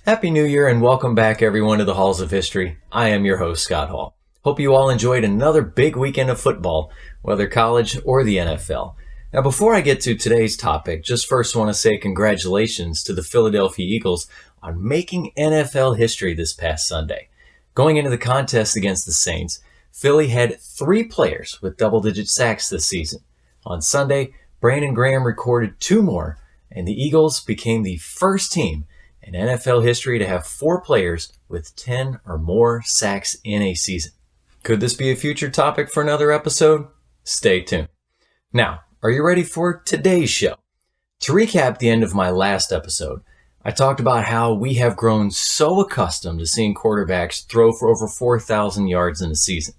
Happy New Year and welcome back everyone to the Halls of History. I am your host, Scott Hall. Hope you all enjoyed another big weekend of football, whether college or the NFL. Now before I get to today's topic, just first want to say congratulations to the Philadelphia Eagles on making NFL history this past Sunday. Going into the contest against the Saints, Philly had 3 players with double-digit sacks this season. On Sunday, Brandon Graham recorded 2 more, and the Eagles became the first team in NFL history to have 4 players with 10 or more sacks in a season. Could this be a future topic for another episode? Stay tuned. Now, are you ready for today's show? To recap the end of my last episode, I talked about how we have grown so accustomed to seeing quarterbacks throw for over 4,000 yards in a season.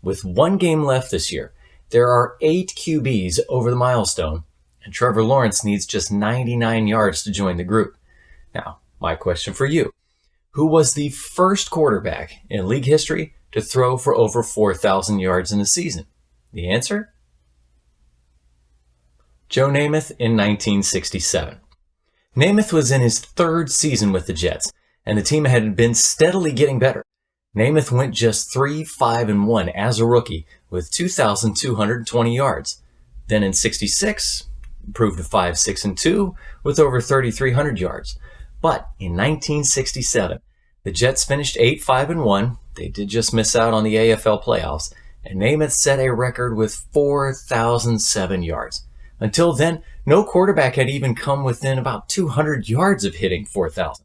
With 1 game left this year, there are 8 QBs over the milestone, and Trevor Lawrence needs just 99 yards to join the group. Now, my question for you, who was the first quarterback in league history to throw for over 4,000 yards in a season? The answer? Joe Namath in 1967. Namath was in his 3rd season with the Jets, and the team had been steadily getting better. Namath went just 3-5-1 as a rookie with 2,220 yards. Then in 66, improved to 5-6-2 with over 3,300 yards. But in 1967, the Jets finished 8-5-1. They did just miss out on the AFL playoffs, and Namath set a record with 4,007 yards. Until then, no quarterback had even come within about 200 yards of hitting 4,000.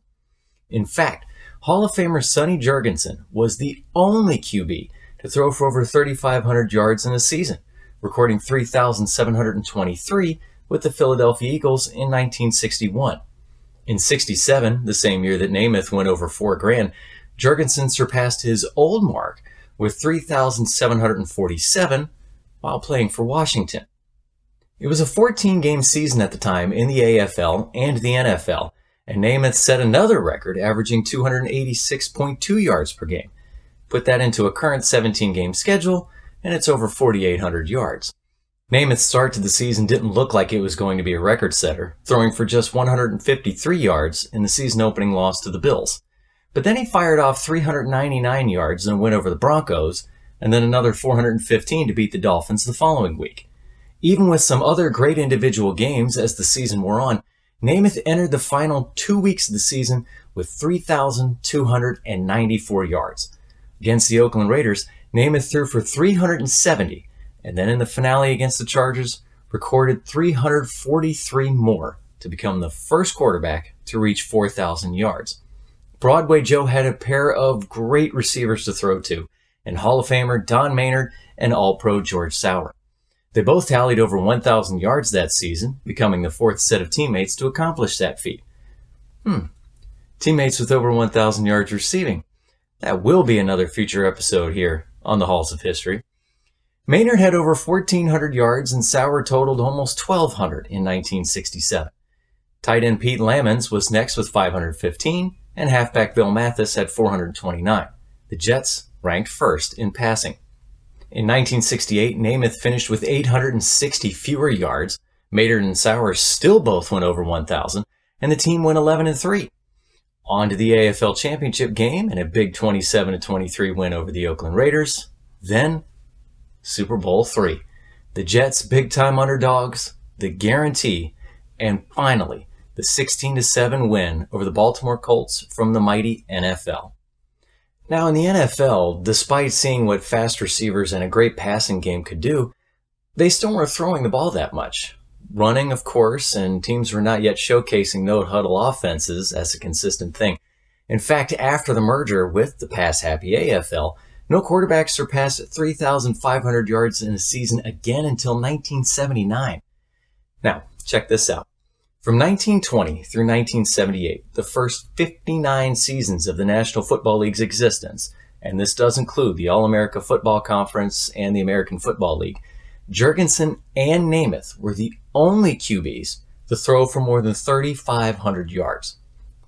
In fact, Hall of Famer Sonny Jurgensen was the only QB to throw for over 3,500 yards in a season, recording 3,723 with the Philadelphia Eagles in 1961. In 67, the same year that Namath went over $4,000, Jurgensen surpassed his old mark with 3,747 while playing for Washington. It was a 14-game season at the time in the AFL and the NFL, and Namath set another record averaging 286.2 yards per game. Put that into a current 17-game schedule, and it's over 4,800 yards. Namath's start to the season didn't look like it was going to be a record setter, throwing for just 153 yards in the season-opening loss to the Bills. But then he fired off 399 yards in a win over the Broncos, and then another 415 to beat the Dolphins the following week. Even with some other great individual games as the season wore on, Namath entered the final 2 weeks of the season with 3,294 yards. Against the Oakland Raiders, Namath threw for 370, and then in the finale against the Chargers, recorded 343 more to become the first quarterback to reach 4,000 yards. Broadway Joe had a pair of great receivers to throw to, and Hall of Famer Don Maynard and All-Pro George Sauer. They both tallied over 1,000 yards that season, becoming the 4th set of teammates to accomplish that feat. Teammates with over 1,000 yards receiving. That will be another future episode here on the Halls of History. Maynard had over 1,400 yards and Sauer totaled almost 1,200 in 1967. Tight end Pete Lamons was next with 515, and halfback Bill Mathis had 429. The Jets ranked first in passing. In 1968, Namath finished with 860 fewer yards. Maynard and Sauer still both went over 1,000, and the team went 11-3. On to the AFL Championship game and a big 27-23 win over the Oakland Raiders. Then Super Bowl III, the Jets' big-time underdogs, the guarantee, and finally, the 16-7 win over the Baltimore Colts from the mighty NFL. Now, in the NFL, despite seeing what fast receivers and a great passing game could do, they still weren't throwing the ball that much. Running, of course, and teams were not yet showcasing no-huddle offenses as a consistent thing. In fact, after the merger with the pass-happy AFL, no quarterback surpassed 3,500 yards in a season again until 1979. Now, check this out. From 1920 through 1978, the first 59 seasons of the National Football League's existence, and this does include the All-America Football Conference and the American Football League, Jurgensen and Namath were the only QBs to throw for more than 3,500 yards.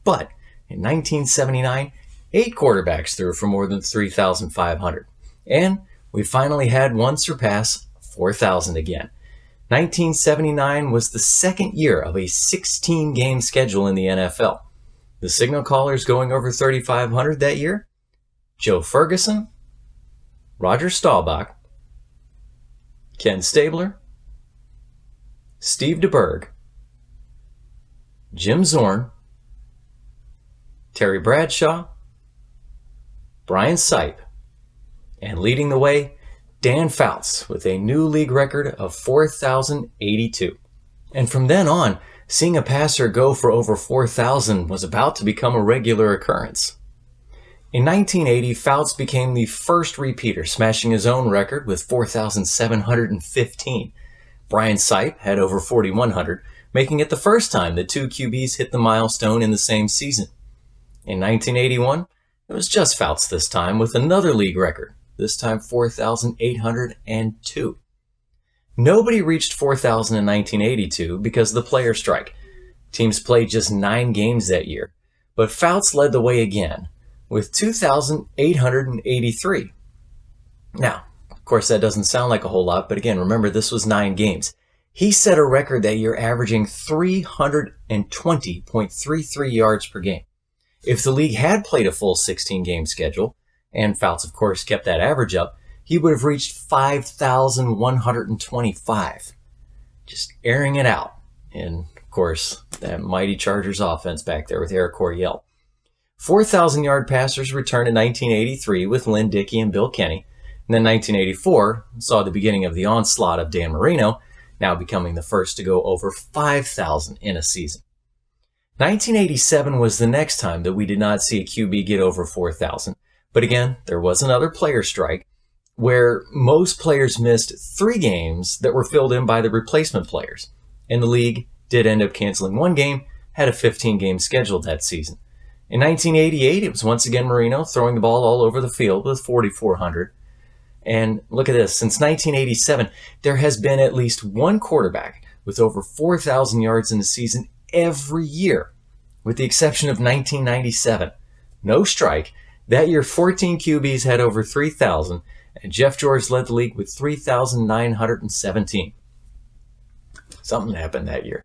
But in 1979, 8 quarterbacks threw for more than 3,500. And we finally had one surpass 4,000 again. 1979 was the second year of a 16-game schedule in the NFL. The signal callers going over 3,500 that year: Joe Ferguson, Roger Staubach, Ken Stabler, Steve DeBerg, Jim Zorn, Terry Bradshaw, Brian Sipe, and leading the way, Dan Fouts with a new league record of 4,082. And from then on, seeing a passer go for over 4,000 was about to become a regular occurrence. In 1980, Fouts became the first repeater, smashing his own record with 4,715. Brian Sipe had over 4,100, making it the first time that two QBs hit the milestone in the same season. In 1981, it was just Fouts this time with another league record, this time 4,802. Nobody reached 4,000 in 1982 because of the player strike. Teams played just 9 games that year, but Fouts led the way again with 2,883. Now, of course, that doesn't sound like a whole lot, but again, remember, this was 9 games. He set a record that year averaging 320.33 yards per game. If the league had played a full 16-game schedule, and Fouts, of course, kept that average up, he would have reached 5,125. Just airing it out. And, of course, that mighty Chargers offense back there with Eric Coryell. 4,000-yard passers returned in 1983 with Lynn Dickey and Bill Kenny. And then 1984 saw the beginning of the onslaught of Dan Marino, now becoming the first to go over 5,000 in a season. 1987 was the next time that we did not see a QB get over 4,000. But again, there was another player strike where most players missed 3 games that were filled in by the replacement players. And the league did end up canceling 1 game, had a 15-game schedule that season. In 1988, it was once again Marino throwing the ball all over the field with 4,400. And look at this, since 1987, there has been at least one quarterback with over 4,000 yards in a season every year, with the exception of 1997. No strike. That year, 14 QBs had over 3,000, and Jeff George led the league with 3,917. Something happened that year.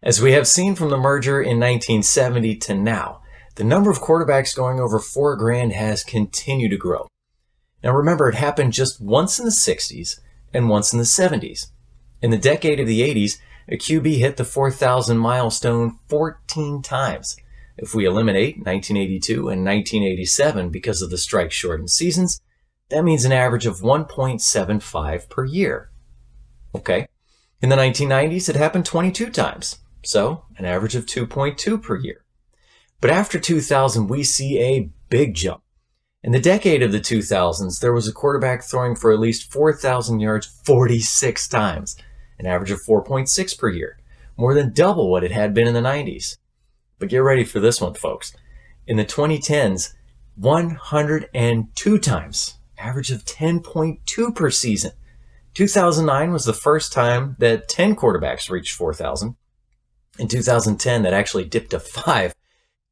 As we have seen from the merger in 1970 to now, the number of quarterbacks going over $4,000 has continued to grow. Now remember, it happened just once in the 60s and once in the 70s. In the decade of the 80s, a QB hit the 4,000 milestone 14 times. If we eliminate 1982 and 1987 because of the strike-shortened seasons, that means an average of 1.75 per year. Okay. In the 1990s, it happened 22 times, so an average of 2.2 per year. But after 2000, we see a big jump. In the decade of the 2000s, there was a quarterback throwing for at least 4,000 yards 46 times, an average of 4.6 per year, more than double what it had been in the 90s. But get ready for this one, folks. In the 2010s, 102 times, average of 10.2 per season. 2009 was the first time that 10 quarterbacks reached 4,000. In 2010, that actually dipped to 5.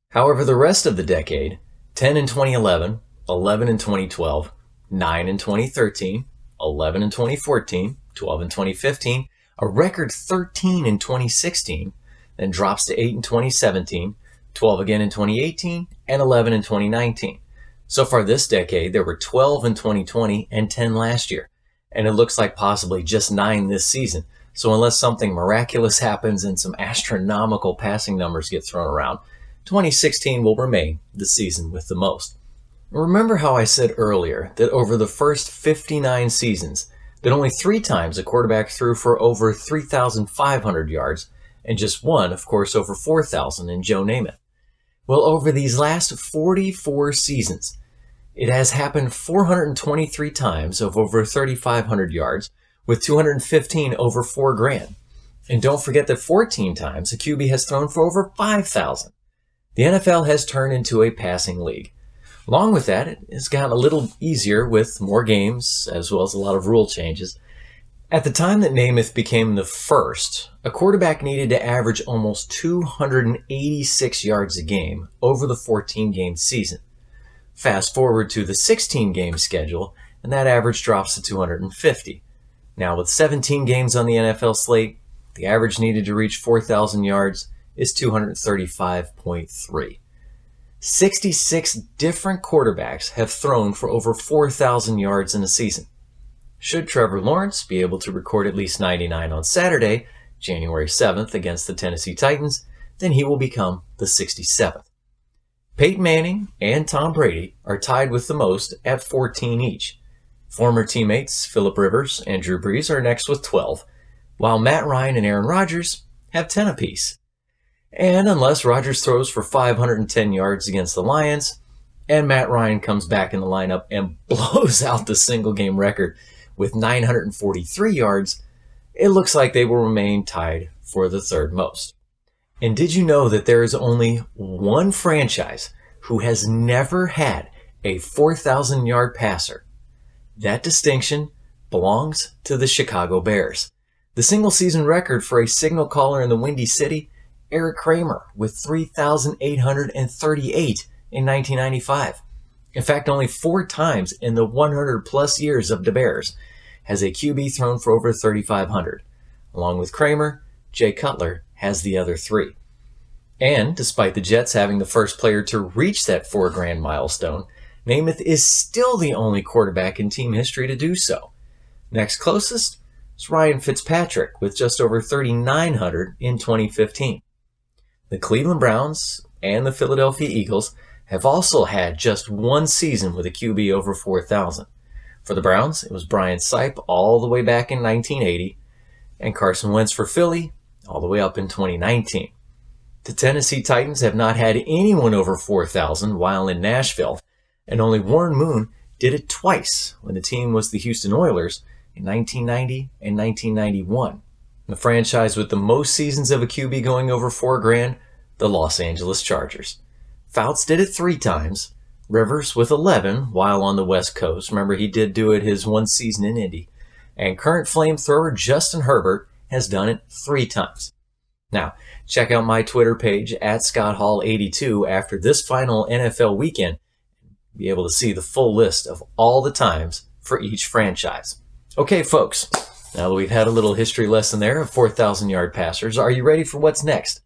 However, the rest of the decade, 10 in 2011, 11 in 2012, 9 in 2013, 11 in 2014, 12 in 2015, a record 13 in 2016, then drops to 8 in 2017, 12 again in 2018, and 11 in 2019. So far this decade, there were 12 in 2020 and 10 last year, and it looks like possibly just 9 this season. So unless something miraculous happens and some astronomical passing numbers get thrown around, 2016 will remain the season with the most. Remember how I said earlier that over the first 59 seasons, that only 3 times a quarterback threw for over 3,500 yards, and just 1, of course, over 4,000 in Joe Namath. Well, over these last 44 seasons, it has happened 423 times of over 3,500 yards, with 215 over $4,000. And don't forget that 14 times a QB has thrown for over 5,000. The NFL has turned into a passing league. Along with that, it has gotten a little easier with more games, as well as a lot of rule changes. At the time that Namath became the first, a quarterback needed to average almost 286 yards a game over the 14-game season. Fast forward to the 16-game schedule, and that average drops to 250. Now, with 17 games on the NFL slate, the average needed to reach 4,000 yards is 235.3. 66 different quarterbacks have thrown for over 4,000 yards in a season. Should Trevor Lawrence be able to record at least 99 on Saturday, January 7th against the Tennessee Titans, then he will become the 67th. Peyton Manning and Tom Brady are tied with the most at 14 each. Former teammates Philip Rivers and Drew Brees are next with 12, while Matt Ryan and Aaron Rodgers have 10 apiece. And unless Rodgers throws for 510 yards against the Lions, and Matt Ryan comes back in the lineup and blows out the single-game record with 943 yards, it looks like they will remain tied for the third most. And did you know that there is only one franchise who has never had a 4,000-yard passer? That distinction belongs to the Chicago Bears. The single-season record for a signal caller in the Windy City, Eric Kramer, with 3,838 in 1995. In fact, only 4 times in the 100-plus years of the Bears has a QB thrown for over 3,500. Along with Kramer, Jay Cutler has the other 3. And despite the Jets having the first player to reach that 4 grand milestone, Namath is still the only quarterback in team history to do so. Next closest is Ryan Fitzpatrick with just over 3,900 in 2015. The Cleveland Browns and the Philadelphia Eagles have also had just one season with a QB over 4,000. For the Browns, it was Brian Sipe all the way back in 1980, and Carson Wentz for Philly all the way up in 2019. The Tennessee Titans have not had anyone over 4,000 while in Nashville, and only Warren Moon did it twice when the team was the Houston Oilers in 1990 and 1991. The franchise with the most seasons of a QB going over 4 grand, the Los Angeles Chargers. Fouts did it 3 times, Rivers with 11 while on the West Coast. Remember, he did do it his one season in Indy. And current flamethrower Justin Herbert has done it 3 times. Now, check out my Twitter page at ScottHall82 after this final NFL weekend. Be able to see the full list of all the times for each franchise. Okay, folks, now that we've had a little history lesson there of 4,000-yard passers, are you ready for what's next?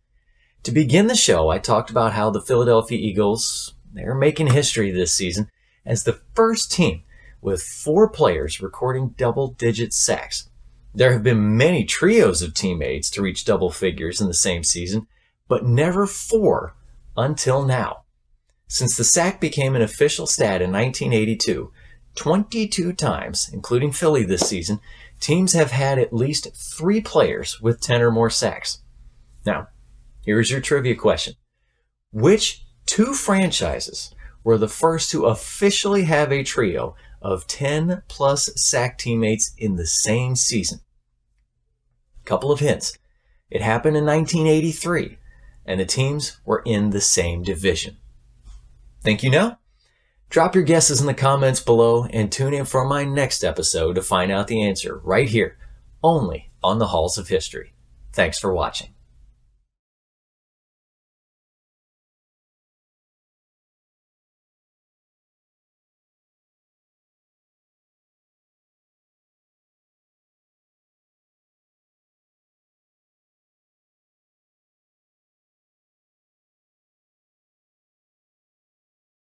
To begin the show, I talked about how the Philadelphia Eagles, they're making history this season as the first team with 4 players recording double-digit sacks. There have been many trios of teammates to reach double figures in the same season, but never 4 until now. Since the sack became an official stat in 1982, 22 times, including Philly this season, teams have had at least 3 players with 10 or more sacks. Now, here's your trivia question. Which 2 franchises were the first to officially have a trio of 10-plus sack teammates in the same season? Couple of hints. It happened in 1983, and the teams were in the same division. Think you know? Drop your guesses in the comments below and tune in for my next episode to find out the answer right here, only on the Halls of History. Thanks for watching.